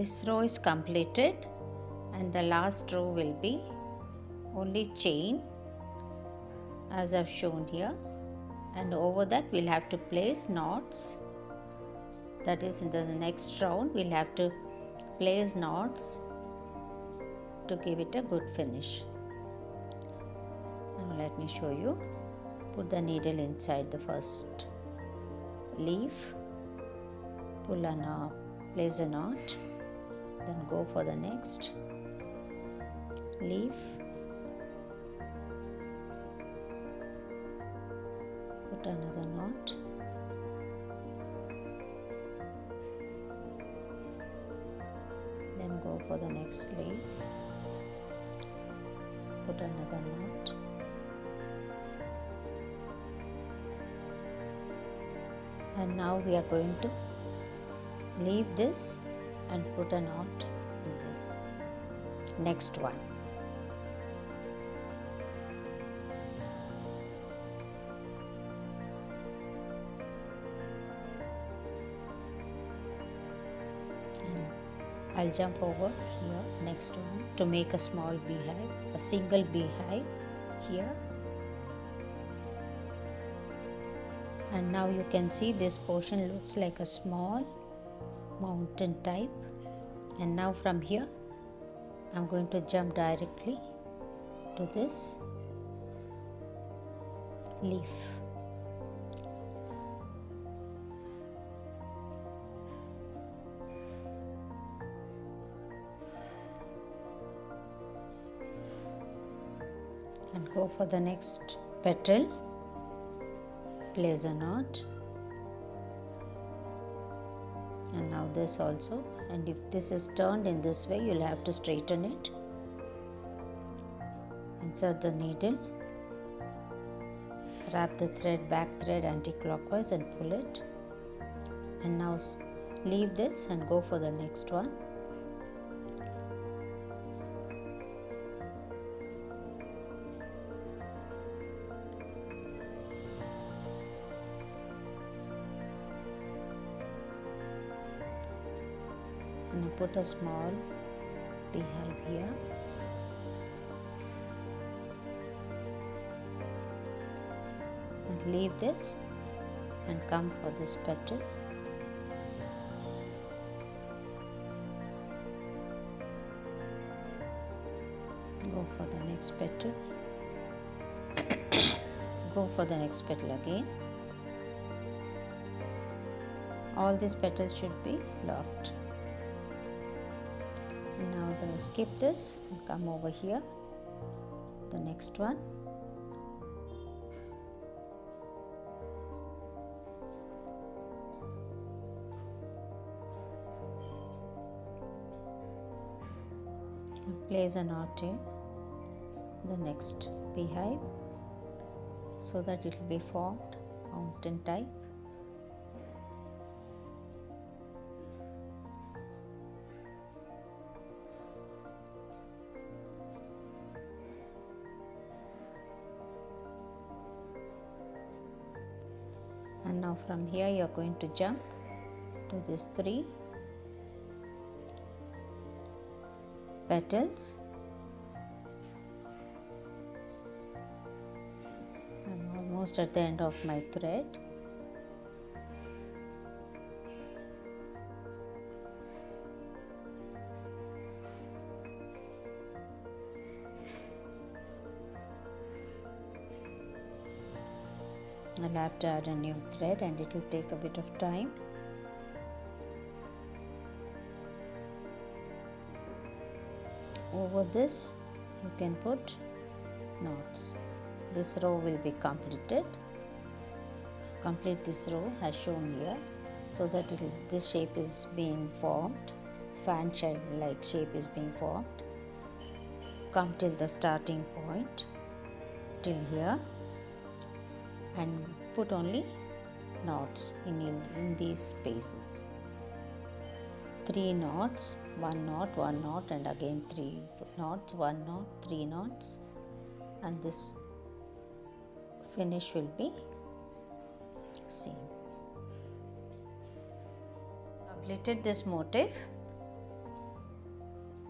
This row is completed and the last row will be only chain as I've shown here, and over that we'll have to place knots. That is, in the next round we'll have to place knots to give it a good finish. Now let me show you. Put the needle inside the first leaf, pull a knot, place a knot, then go for the next leaf, put another knot, then go for the next leaf, put another knot, and now we are going to leave this and put a knot in this next one. And I'll jump over here next one to make a small beehive, a single beehive here. And now you can see this portion looks like a small mountain type, and now from here I'm going to jump directly to this leaf. And go for the next petal, place a knot, and now this also, and if this is turned in this way you'll have to straighten it. Insert the needle, wrap the thread, back thread anti-clockwise and pull it, and now leave this and go for the next one. And I put a small beehive here. And leave this and come for this petal. Go for the next petal. Go for the next petal again. All these petals should be locked. And now then skip this and come over here, the next one. And place a knot in the next beehive so that it will be formed mountain type. And now from here you are going to jump to these 3 petals, I'm almost at the end of my thread. I'll have to add a new thread and it will take a bit of time. Over this you can put knots. This row will be completed. Complete this row as shown here so that this shape is being formed. Fan shape like shape is being formed. Come till the starting point till here and put only knots in these spaces. 3 knots, 1 knot, 1 knot, and again 3 knots, 1 knot, 3 knots, and this finish will be seen. Completed this motif.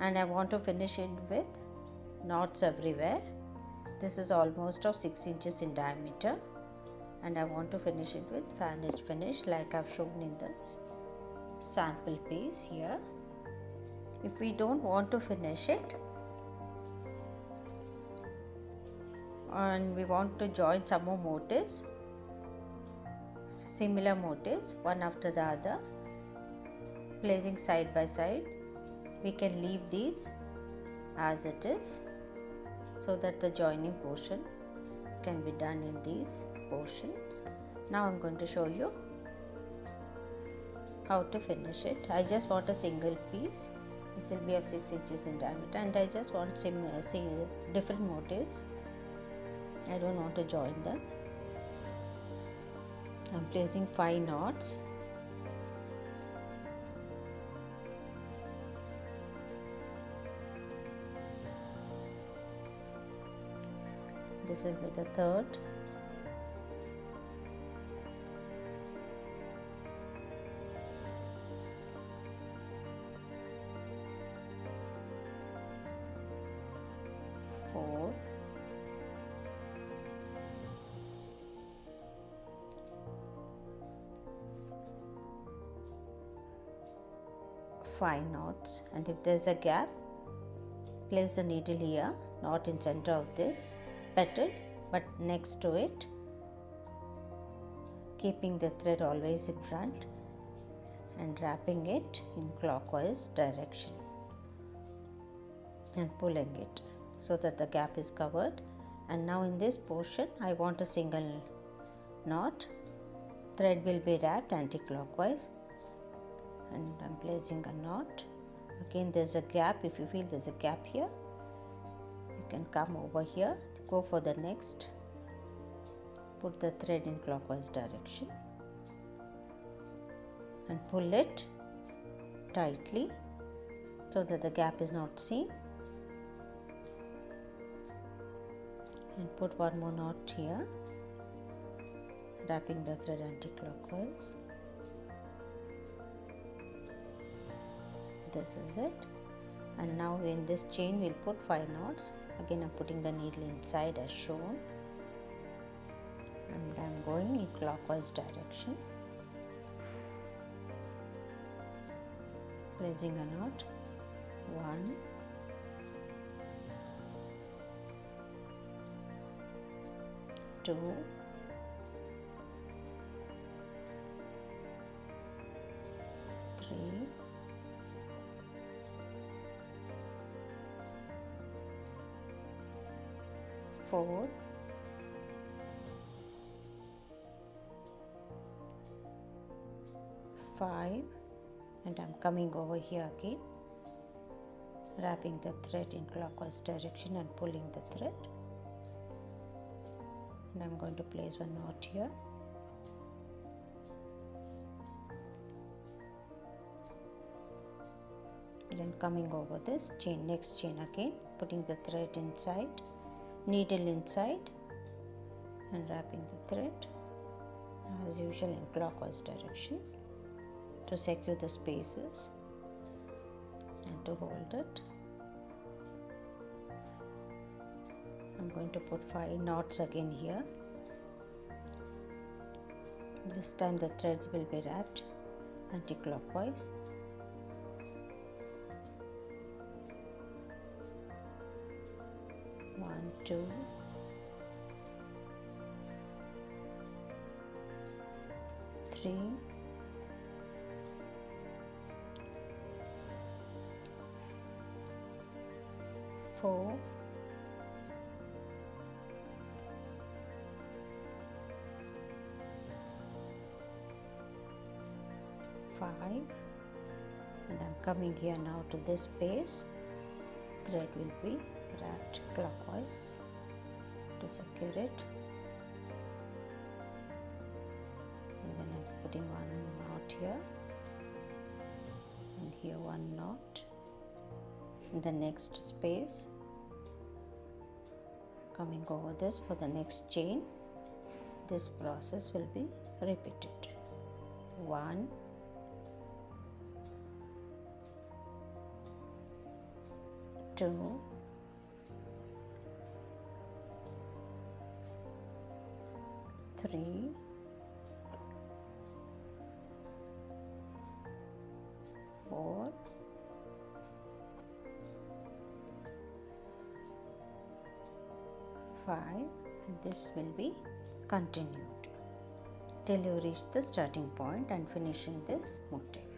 and I want to finish it with knots everywhere. This is almost of 6 inches in diameter, and I want to finish it with varnish finish like I've shown in the sample piece here. If we don't want to finish it and we want to join some more motifs, similar motifs one after the other, placing side by side, we can leave these as it is so that the joining portion can be done in these portions. Now I'm going to show you how to finish it. I just want a single piece. This will be of 6 inches in diameter, and I just want different motifs. I don't want to join them. I'm placing 5 knots. This will be the third. Four. Five knots, and if there's a gap, place the needle here, not in center of this petal but next to it, keeping the thread always in front and wrapping it in clockwise direction and pulling it so that the gap is covered. And now in this portion I want a single knot. Thread will be wrapped anti-clockwise, and I'm placing a knot. Again there's a gap. If you feel there's a gap here, you can come over here, go for the next, put the thread in clockwise direction and pull it tightly so that the gap is not seen, and put one more knot here, wrapping the thread anti-clockwise. This is it. And now in this chain we'll put 5 knots. Again I'm putting the needle inside as shown, and I'm going in clockwise direction, placing a knot. 1, 2, 3, 4, 5, and I'm coming over here again, wrapping the thread in clockwise direction and pulling the thread, and I'm going to place one knot here. Then coming over this chain, next chain again, putting the thread inside, needle inside and wrapping the thread as usual in clockwise direction to secure the spaces and to hold it. I'm going to put 5 knots again here. This time the threads will be wrapped anti-clockwise. One, 2, 3, 4, 5, and I'm coming here now to this space. Thread will be wrapped clockwise to secure it, and then I'm putting one knot here and here one knot in the next space, coming over this for the next chain. This process will be repeated. 1, 2, 3, 4, 5, and this will be continued till you reach the starting point and finishing this motif.